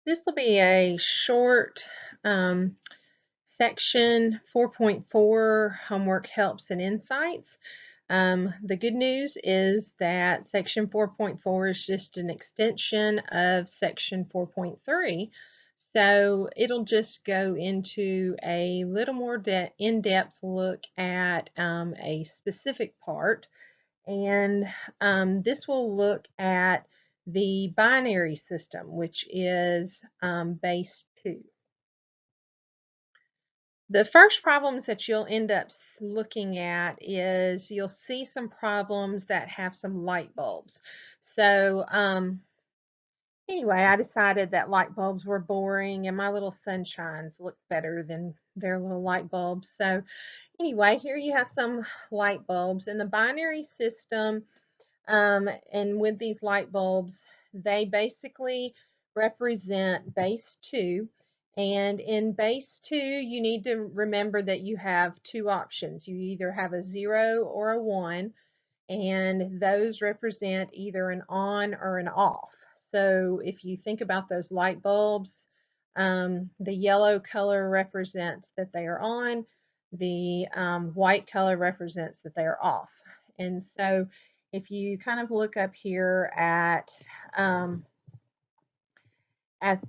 This will be a short section 4.4 homework helps and insights. The good news is that section 4.4 is just an extension of section 4.3. So it'll just go into a little more in-depth look at a specific part. And this will look at the binary system, which is base 2. The first problems that you'll end up looking at is you'll see some problems that have some light bulbs. So anyway, I decided that light bulbs were boring and my little sunshines looked better than their little light bulbs. So anyway, here you have some light bulbs. In the binary system, and with these light bulbs, they basically represent base 2. And in base 2, you need to remember that you have two options. You either have a 0 or a 1, and those represent either an on or an off. So if you think about those light bulbs, the yellow color represents that they are on, the white color represents that they are off. And so if you kind of look up here at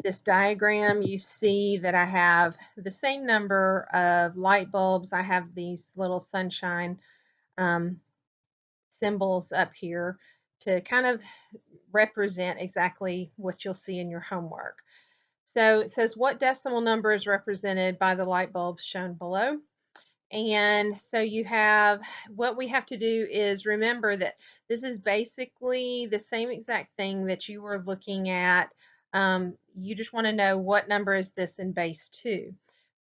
this diagram, you see that I have the same number of light bulbs. I have these little sunshine symbols up here to kind of represent exactly what you'll see in your homework. So it says what decimal number is represented by the light bulbs shown below. And so you have, what we have to do is remember that this is basically the same exact thing that you were looking at. You just want to know what number is this in base 2.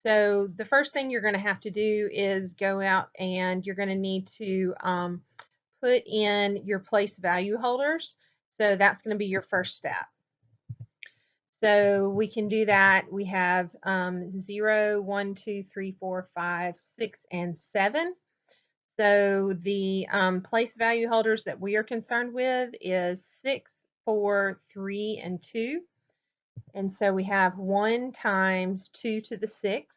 So the first thing you're going to have to do is go out and you're going to need to put in your place value holders. So that's going to be your first step. So we can do that. We have 0, 1, 2, 3, 4, 5, 6, and 7. So the place value holders that we are concerned with is 6, 4, 3, and 2. And so we have 1 times 2 to the 6th.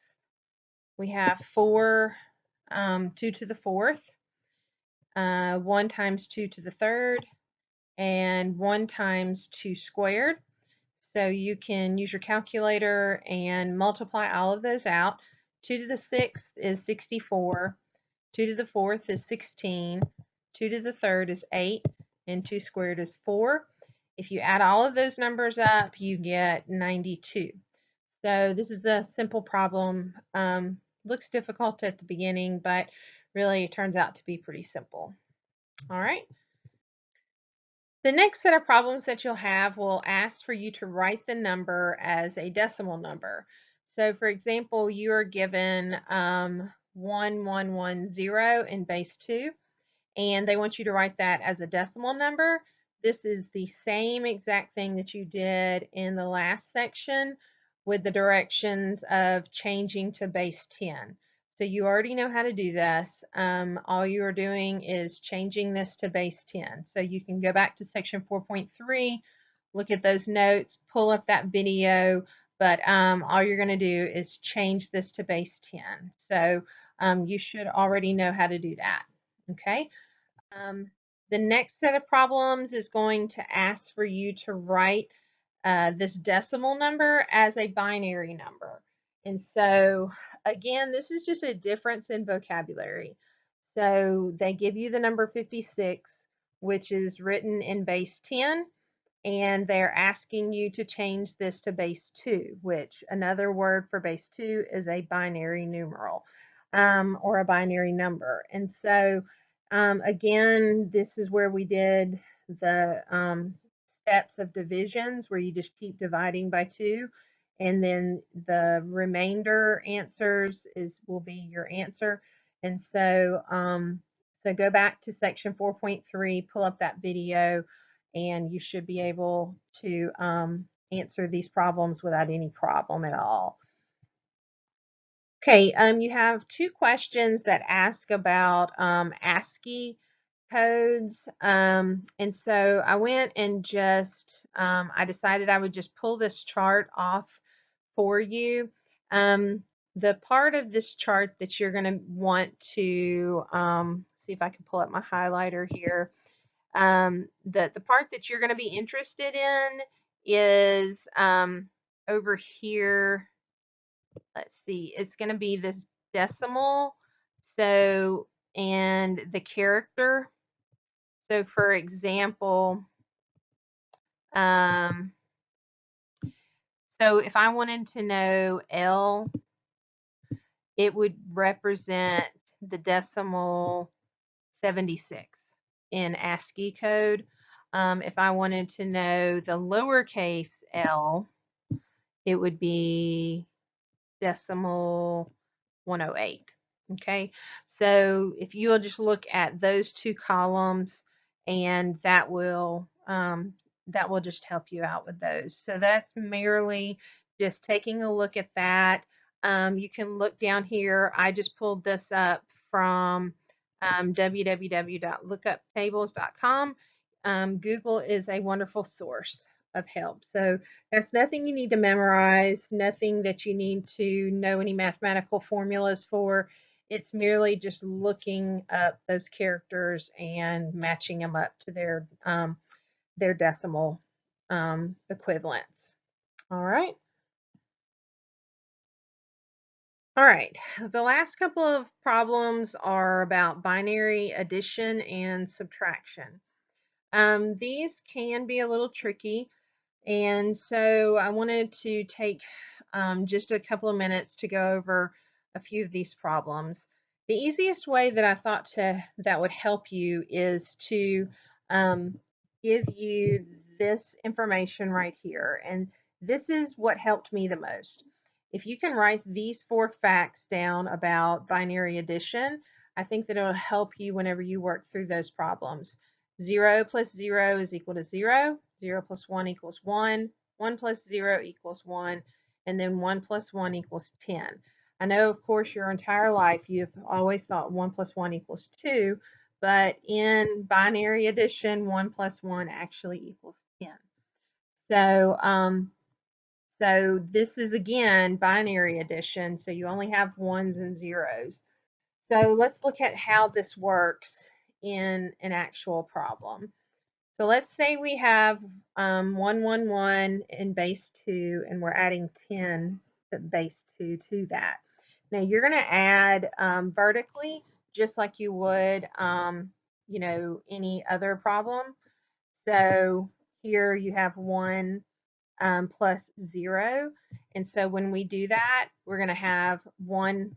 We have 4, 2 to the 4th. 1 times 2 to the 3rd. And 1 times 2 squared. So you can use your calculator and multiply all of those out. 2 to the 6th is 64. 2 to the 4th is 16. 2 to the 3rd is 8. And 2 squared is 4. If you add all of those numbers up, you get 92. So this is a simple problem. Looks difficult at the beginning, but really it turns out to be pretty simple. All right. The next set of problems that you'll have will ask for you to write the number as a decimal number. So for example, you are given 1110 in base 2, and they want you to write that as a decimal number. This is the same exact thing that you did in the last section with the directions of changing to base 10. So you already know how to do this. All you are doing is changing this to base 10. So you can go back to section 4.3, look at those notes, pull up that video, but all you're going to do is change this to base 10. So you should already know how to do that. Okay. The next set of problems is going to ask for you to write this decimal number as a binary number. And so again, this is just a difference in vocabulary. So they give you the number 56, which is written in base 10, and they're asking you to change this to base 2, which another word for base 2 is a binary numeral or a binary number. And so again, this is where we did the steps of divisions where you just keep dividing by 2, and then the remainder answers will be your answer. And so so go back to section 4.3, pull up that video, and you should be able to answer these problems without any problem at all. Okay, you have two questions that ask about ASCII codes. And so I went and just, I decided I would just pull this chart off for you. The part of this chart that you're going to want to, see if I can pull up my highlighter here. The part that you're going to be interested in is over here. Let's see, it's going to be this decimal. So, and the character. So for example, um, so if I wanted to know L, it would represent the decimal 76 in ASCII code. If I wanted to know the lowercase l, it would be decimal 108. Okay, so if you will just look at those two columns, and that will just help you out with those. So that's merely just taking a look at that. You can look down here. I just pulled this up from www.lookuptables.com. Google is a wonderful source of help. So that's nothing you need to memorize, nothing that you need to know any mathematical formulas for. It's merely just looking up those characters and matching them up to their decimal equivalents. All right. All right. The last couple of problems are about binary addition and subtraction. These can be a little tricky. And so I wanted to take just a couple of minutes to go over a few of these problems. The easiest way that I thought that would help you is to give you this information right here. And this is what helped me the most. If you can write these 4 facts down about binary addition, I think that it'll help you whenever you work through those problems. 0 plus 0 is equal to 0. 0 plus 1 equals 1. 1 plus 0 equals 1. And then 1 plus 1 equals 10. I know, of course, your entire life you've always thought 1 plus 1 equals 2, but in binary addition, 1 plus 1 actually equals 10. So this is again binary addition, so you only have ones and zeros. So let's look at how this works in an actual problem. So let's say we have 1, 1, 1 in base 2, and we're adding 10 to base 2 to that. Now you're going to add vertically, just like you would, any other problem. So here you have 1 plus 0. And so when we do that, we're going to have 1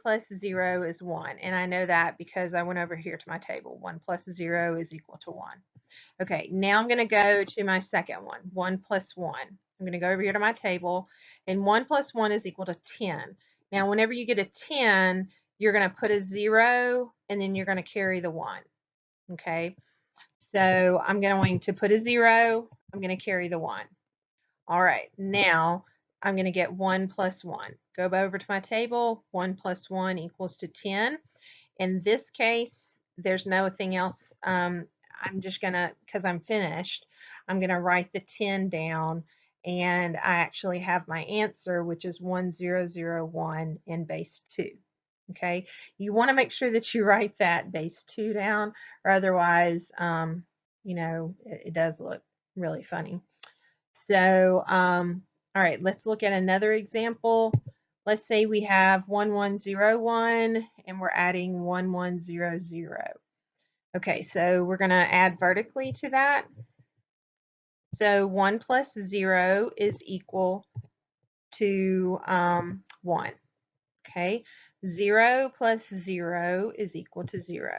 plus 0 is 1. And I know that because I went over here to my table. 1 plus 0 is equal to 1. Okay, now I'm going to go to my second one, 1 plus 1. I'm going to go over here to my table, and 1 plus 1 is equal to 10. Now, whenever you get a 10, you're going to put a 0, and then you're going to carry the 1. Okay, so I'm going to put a 0. I'm going to carry the 1. All right, now I'm going to get 1 plus 1. Go over to my table. 1 plus 1 equals to 10. In this case, there's nothing else. I'm just going to, because I'm finished, I'm going to write the 10 down, and I actually have my answer, which is 1001 in base 2. Okay, you want to make sure that you write that base 2 down, or otherwise, it does look really funny. So, all right, let's look at another example. Let's say we have 1101 and we're adding 1100. Okay, so we're going to add vertically to that. So 1 plus 0 is equal to 1. Okay, 0 plus 0 is equal to 0.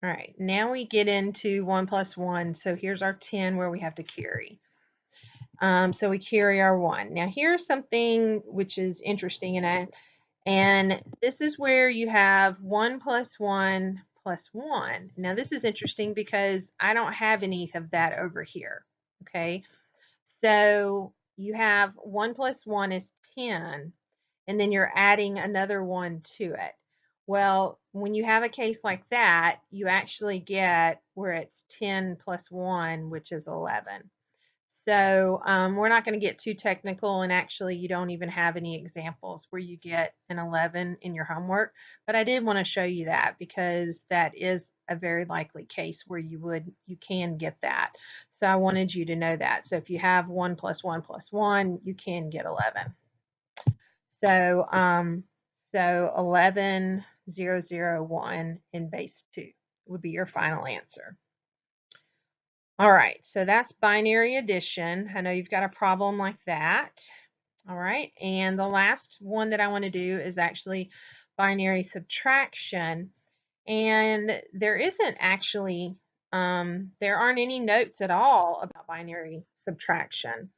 All right, now we get into 1 plus 1. So here's our 10 where we have to carry. So we carry our 1. Now here's something which is interesting, and this is where you have 1 plus 1 plus 1. Now this is interesting because I don't have any of that over here. Okay, so you have 1 plus 1 is 10, and then you're adding another 1 to it. Well, when you have a case like that, you actually get where it's 10 plus 1, which is 11. So we're not going to get too technical, and actually you don't even have any examples where you get an 11 in your homework, but I did want to show you that because that is a very likely case where you can get that. So I wanted you to know that. So if you have 1 plus 1 plus 1, you can get 11. So, so 11,001 in base 2 would be your final answer. All right, so that's binary addition. I know you've got a problem like that. All right, and the last one that I want to do is actually binary subtraction. And there isn't actually, there aren't any notes at all about binary subtraction.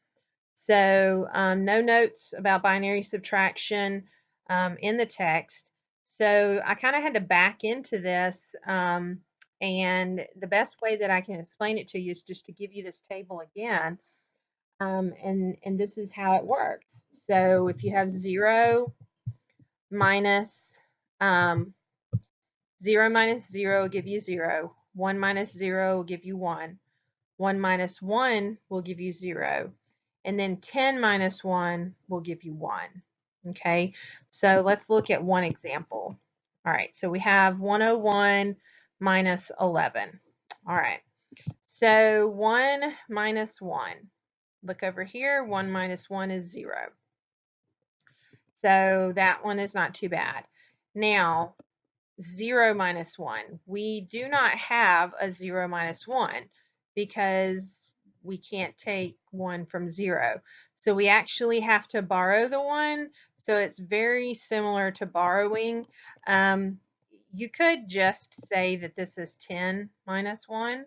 So no notes about binary subtraction in the text. So I kind of had to back into this, and the best way that I can explain it to you is just to give you this table again, and this is how it works. So if you have 0 minus, um, 0 minus 0 will give you 0, 1 minus 0 will give you 1, 1 minus 1 will give you 0. And then 10 minus 1 will give you 1. Okay, so let's look at one example. All right, so we have 101 minus 11. All right, so 1 minus 1. Look over here, 1 minus 1 is 0. So that one is not too bad. Now, 0 minus 1. We do not have a 0 minus 1 because we can't take 1 from 0. So we actually have to borrow the 1. So it's very similar to borrowing. You could just say that this is 10 minus 1.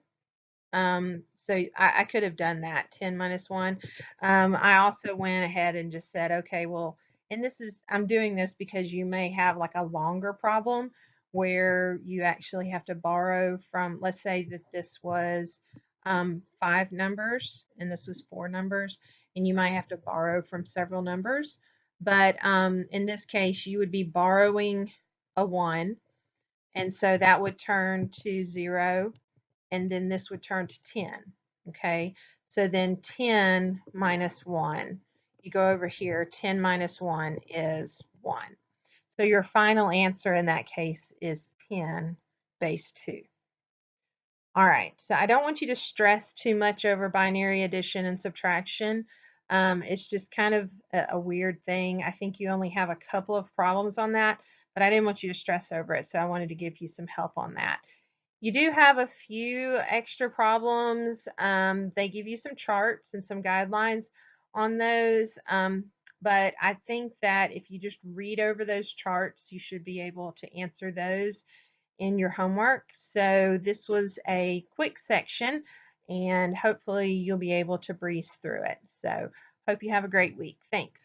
So I could have done that, 10 minus 1. I also went ahead and just said, okay, well, and I'm doing this because you may have like a longer problem where you actually have to borrow from, let's say that this was 5 numbers and this was 4 numbers, and you might have to borrow from several numbers. But in this case, you would be borrowing a 1, and so that would turn to 0, and then this would turn to 10. Okay, so then 10 minus 1, you go over here, 10 minus 1 is 1. So your final answer in that case is 10 base 2. All right, so I don't want you to stress too much over binary addition and subtraction. It's just kind of a weird thing. I think you only have a couple of problems on that, but I didn't want you to stress over it, so I wanted to give you some help on that. You do have a few extra problems. They give you some charts and some guidelines on those, but I think that if you just read over those charts, you should be able to answer those in your homework. So this was a quick section, and hopefully you'll be able to breeze through it. So hope you have a great week. Thanks.